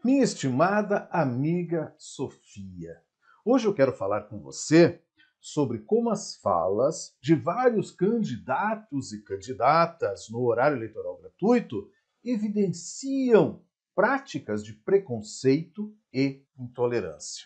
Minha estimada amiga Sofia, hoje eu quero falar com você sobre como as falas de vários candidatos e candidatas no horário eleitoral gratuito evidenciam práticas de preconceito e intolerância.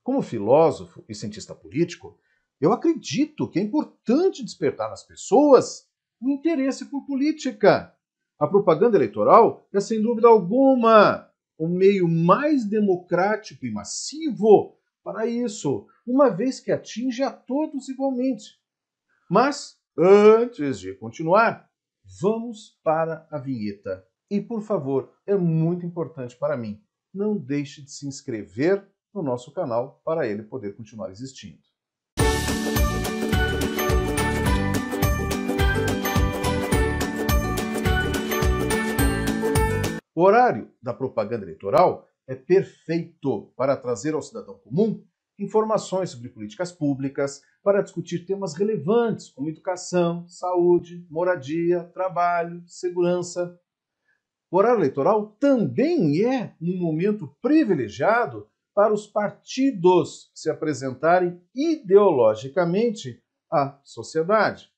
Como filósofo e cientista político, eu acredito que é importante despertar nas pessoas o interesse por política. A propaganda eleitoral é, sem dúvida alguma, o meio mais democrático e massivo para isso, uma vez que atinge a todos igualmente. Mas, antes de continuar, vamos para a vinheta. E, por favor, é muito importante para mim, não deixe de se inscrever no nosso canal para ele poder continuar existindo. O horário da propaganda eleitoral é perfeito para trazer ao cidadão comum informações sobre políticas públicas, para discutir temas relevantes como educação, saúde, moradia, trabalho, segurança. O horário eleitoral também é um momento privilegiado para os partidos se apresentarem ideologicamente à sociedade.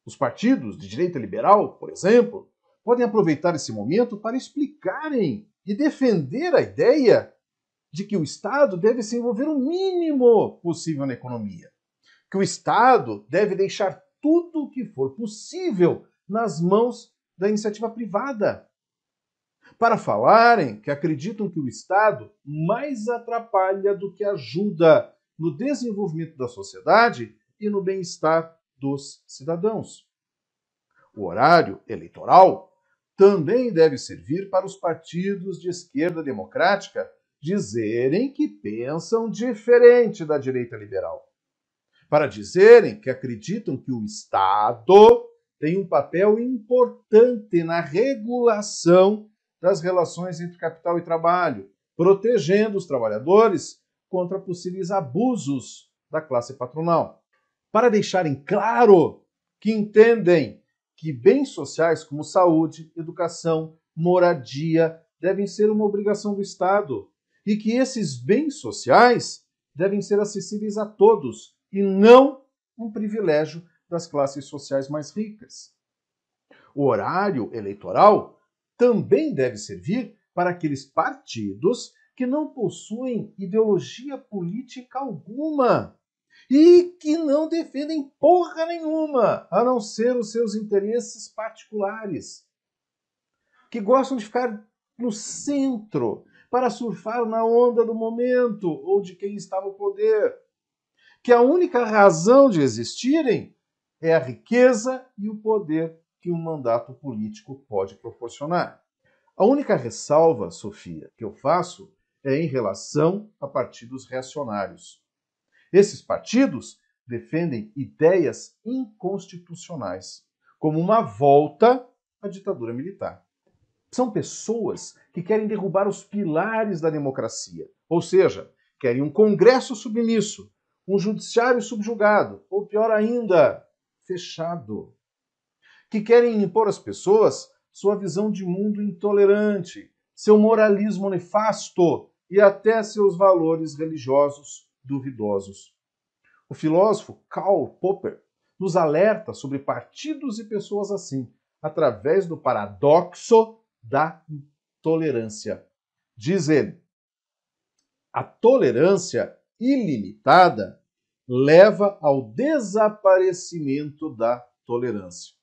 Os partidos de direita liberal, por exemplo, podem aproveitar esse momento para explicarem e defender a ideia de que o Estado deve se envolver o mínimo possível na economia, que o Estado deve deixar tudo o que for possível nas mãos da iniciativa privada, para falarem que acreditam que o Estado mais atrapalha do que ajuda no desenvolvimento da sociedade e no bem-estar dos cidadãos. O horário eleitoral também deve servir para os partidos de esquerda democrática dizerem que pensam diferente da direita liberal, para dizerem que acreditam que o Estado tem um papel importante na regulação das relações entre capital e trabalho, protegendo os trabalhadores contra possíveis abusos da classe patronal. Para deixarem claro que entendem que bens sociais como saúde, educação, moradia devem ser uma obrigação do Estado e que esses bens sociais devem ser acessíveis a todos e não um privilégio das classes sociais mais ricas. O horário eleitoral também deve servir para aqueles partidos que não possuem ideologia política alguma e que não defendem porra nenhuma, a não ser os seus interesses particulares, que gostam de ficar no centro para surfar na onda do momento ou de quem está no poder, que a única razão de existirem é a riqueza e o poder que um mandato político pode proporcionar. A única ressalva, Sofia, que eu faço é em relação a partidos reacionários. Esses partidos defendem ideias inconstitucionais, como uma volta à ditadura militar. São pessoas que querem derrubar os pilares da democracia, ou seja, querem um Congresso submisso, um judiciário subjugado, ou pior ainda, fechado, que querem impor às pessoas sua visão de mundo intolerante, seu moralismo nefasto e até seus valores religiosos duvidosos. O filósofo Karl Popper nos alerta sobre partidos e pessoas assim, através do paradoxo da intolerância. Diz ele: a tolerância ilimitada leva ao desaparecimento da tolerância.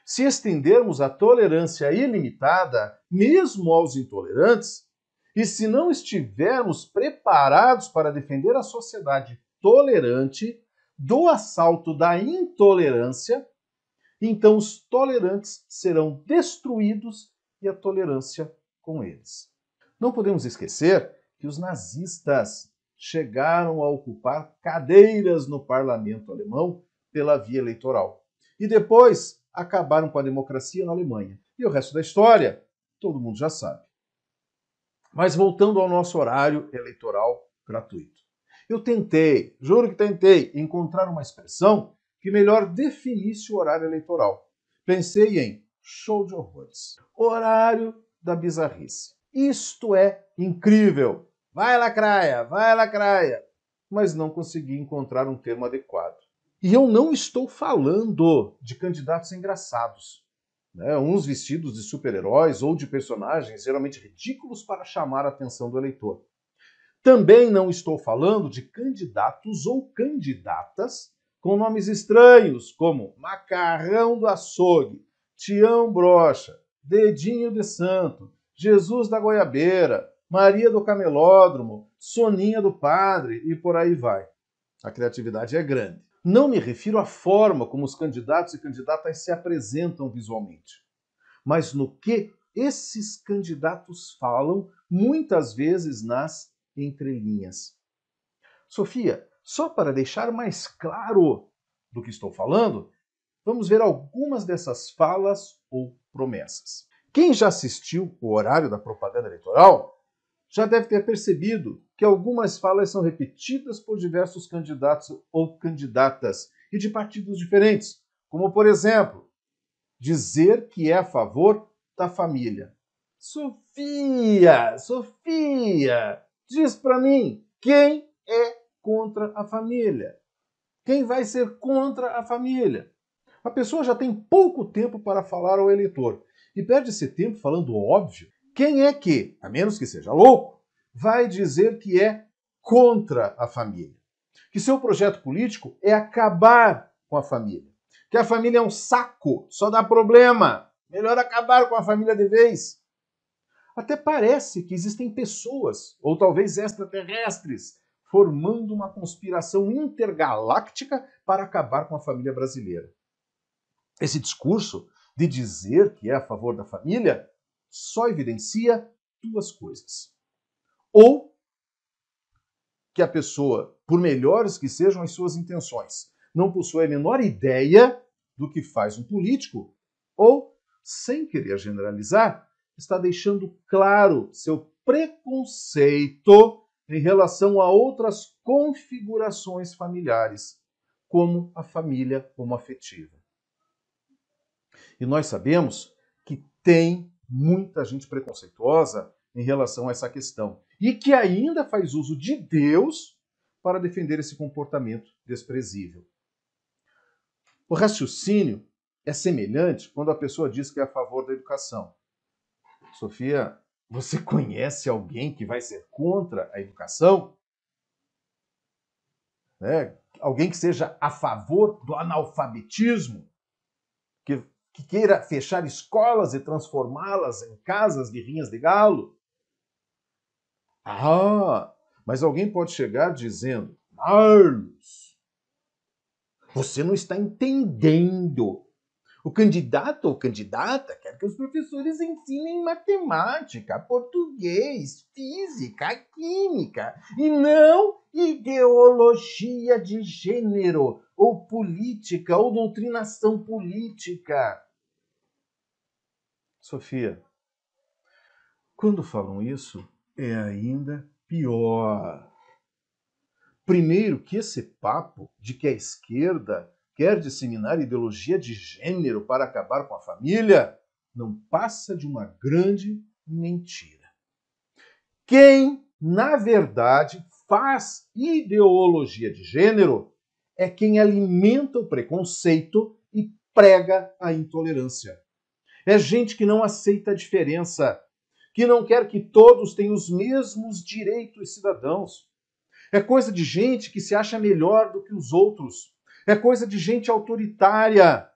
Se estendermos a tolerância ilimitada, mesmo aos intolerantes, e se não estivermos preparados para defender a sociedade tolerante do assalto da intolerância, então os tolerantes serão destruídos e a tolerância com eles. Não podemos esquecer que os nazistas chegaram a ocupar cadeiras no parlamento alemão pela via eleitoral. E depois acabaram com a democracia na Alemanha. E o resto da história, todo mundo já sabe. Mas voltando ao nosso horário eleitoral gratuito. Eu tentei, juro que tentei, encontrar uma expressão que melhor definisse o horário eleitoral. Pensei em show de horrores. Horário da bizarrice. Isto é incrível! Vai lacraia, vai lacraia! Mas não consegui encontrar um termo adequado. E eu não estou falando de candidatos engraçados, né? Uns vestidos de super-heróis ou de personagens geralmente ridículos para chamar a atenção do eleitor. Também não estou falando de candidatos ou candidatas com nomes estranhos, como Macarrão do Açougue, Tião Brocha, Dedinho de Santo, Jesus da Goiabeira, Maria do Camelódromo, Soninha do Padre e por aí vai. A criatividade é grande. Não me refiro à forma como os candidatos e candidatas se apresentam visualmente, mas no que esses candidatos falam, muitas vezes nas entrelinhas. Sofia, só para deixar mais claro do que estou falando, vamos ver algumas dessas falas ou promessas. Quem já assistiu o horário da propaganda eleitoral já deve ter percebido que algumas falas são repetidas por diversos candidatos ou candidatas e de partidos diferentes, como, por exemplo, dizer que é a favor da família. Sofia, diz para mim, quem é contra a família? Quem vai ser contra a família? A pessoa já tem pouco tempo para falar ao eleitor e perde esse tempo falando óbvio. Quem é que, a menos que seja louco, vai dizer que é contra a família? Que seu projeto político é acabar com a família? Que a família é um saco, só dá problema. Melhor acabar com a família de vez. Até parece que existem pessoas, ou talvez extraterrestres, formando uma conspiração intergaláctica para acabar com a família brasileira. Esse discurso de dizer que é a favor da família só evidencia duas coisas. Ou que a pessoa, por melhores que sejam as suas intenções, não possui a menor ideia do que faz um político, ou, sem querer generalizar, está deixando claro seu preconceito em relação a outras configurações familiares, como a família homoafetiva. E nós sabemos que tem muita gente preconceituosa em relação a essa questão e que ainda faz uso de Deus para defender esse comportamento desprezível. O raciocínio é semelhante quando a pessoa diz que é a favor da educação. Sofia, você conhece alguém que vai ser contra a educação? Alguém que seja a favor do analfabetismo? Que queira fechar escolas e transformá-las em casas de rinhas de galo? Ah, mas alguém pode chegar dizendo: Marlos, você não está entendendo. O candidato ou candidata quer que os professores ensinem matemática, português, física, química, e não ideologia de gênero, ou política, ou doutrinação política. Sofia, quando falam isso, é ainda pior. Primeiro, que esse papo de que a esquerda quer disseminar ideologia de gênero para acabar com a família não passa de uma grande mentira. Quem, na verdade, faz ideologia de gênero é quem alimenta o preconceito e prega a intolerância. É gente que não aceita a diferença, que não quer que todos tenham os mesmos direitos cidadãos. É coisa de gente que se acha melhor do que os outros. É coisa de gente autoritária.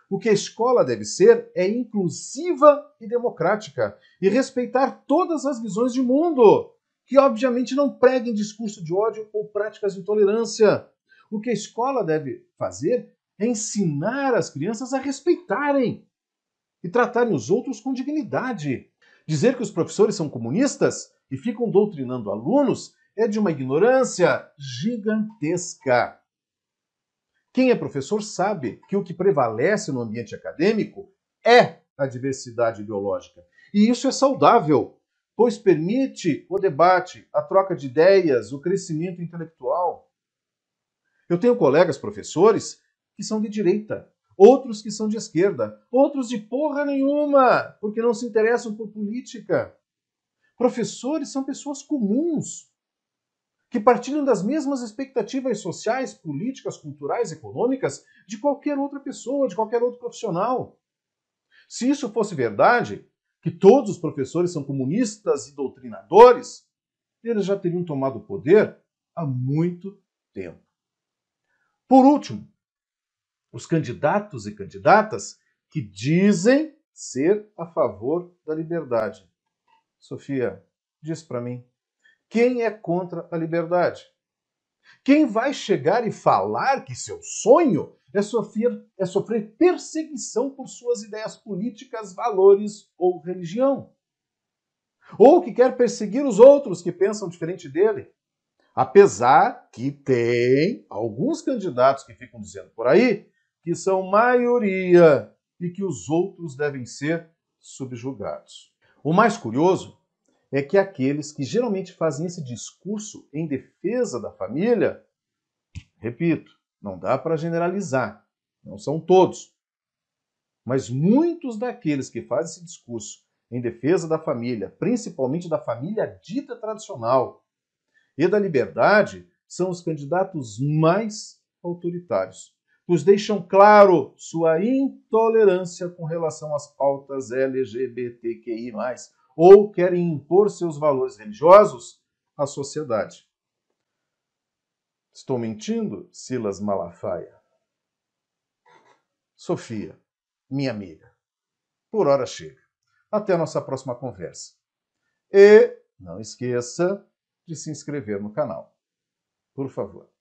O que a escola deve ser é inclusiva e democrática e respeitar todas as visões de mundo, que obviamente não preguem discurso de ódio ou práticas de intolerância. O que a escola deve fazer é ensinar as crianças a respeitarem e tratarem os outros com dignidade. Dizer que os professores são comunistas e ficam doutrinando alunos é de uma ignorância gigantesca. Quem é professor sabe que o que prevalece no ambiente acadêmico é a diversidade ideológica. E isso é saudável, pois permite o debate, a troca de ideias, o crescimento intelectual. Eu tenho colegas professores que são de direita, outros que são de esquerda, outros de porra nenhuma, porque não se interessam por política. Professores são pessoas comuns, que partilham das mesmas expectativas sociais, políticas, culturais, econômicas de qualquer outra pessoa, de qualquer outro profissional. Se isso fosse verdade, que todos os professores são comunistas e doutrinadores, eles já teriam tomado o poder há muito tempo. Por último, os candidatos e candidatas que dizem ser a favor da liberdade. Sofia, diz para mim, quem é contra a liberdade? Quem vai chegar e falar que seu sonho é sofrer perseguição por suas ideias políticas, valores ou religião? Ou que quer perseguir os outros que pensam diferente dele? Apesar que tem alguns candidatos que ficam dizendo por aí que são maioria e que os outros devem ser subjugados. O mais curioso é que aqueles que geralmente fazem esse discurso em defesa da família, repito, não dá para generalizar, não são todos, mas muitos daqueles que fazem esse discurso em defesa da família, principalmente da família dita tradicional e da liberdade, são os candidatos mais autoritários, pois deixam claro sua intolerância com relação às pautas LGBTQI+, ou querem impor seus valores religiosos à sociedade. Estou mentindo, Silas Malafaia? Sofia, minha amiga, por hora chega. Até a nossa próxima conversa. E não esqueça de se inscrever no canal. Por favor.